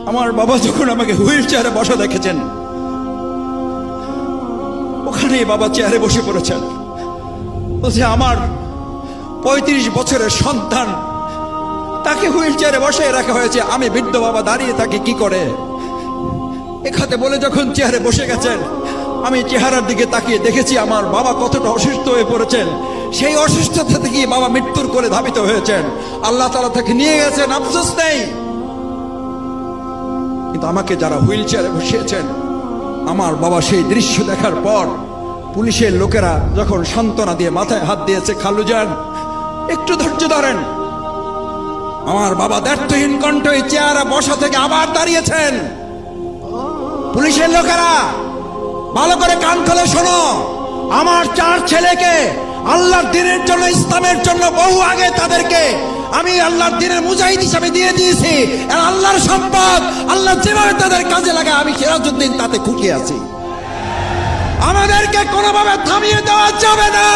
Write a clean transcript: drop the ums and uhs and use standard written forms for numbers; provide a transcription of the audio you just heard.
আমার বাবা যখন আমাকে হুইল চেয়ারে বসা দেখেছেন, ওখানেই বাবা চেয়ারে বসে পড়েছেন। বলছে আমার 35 বছরের সন্তান, তাকে হুইল চেয়ারে বসে রাখা হয়েছে, আমি বৃদ্ধ বাবা দাঁড়িয়ে থাকি কি করে। এখানে বলে যখন চেয়ারে বসে গেছেন, আমি চেহারার দিকে তাকিয়ে দেখেছি আমার বাবা কতটা অসুস্থ হয়ে পড়েছেন। সেই অসুস্থতা থেকে বাবা মৃত্যুর করে ধাবিত হয়েছেন, আল্লাহ তাআলা তাকে নিয়ে গেছেন, আফসোস নেই। কিন্তু আমাকে যারা হুইল চেয়ারে বসিয়েছেন, আমার বাবা সেই দৃশ্য দেখার পর পুলিশের লোকেরা যখন সান্ত্বনা দিয়ে মাথায় হাত দিয়েছে, খালু যান একটু ধৈর্য ধরেন, আমার বাবা দ্ব্যর্থহীন কণ্ঠে চেয়ারে বসা থেকে আবার দাঁড়িয়েছেন। পুলিশের লোকেরা ভালো করে কান খুলে শোনো, আমার 4 ছেলেকে আল্লাহর দ্বীনের জন্য, ইসলামের জন্য বহু আগে তাদেরকে আমি আল্লাহর দ্বীনের মুজাহিদ হিসাবে দিয়ে দিয়েছি। আর আল্লাহর সম্পদ আল্লাহ যেভাবে তাদের কাজে লাগায়, আমি সিরাজউদ্দিন তাতে খুশি আছি। আমাদেরকে কোনোভাবে থামিয়ে দেওয়া যাবে না।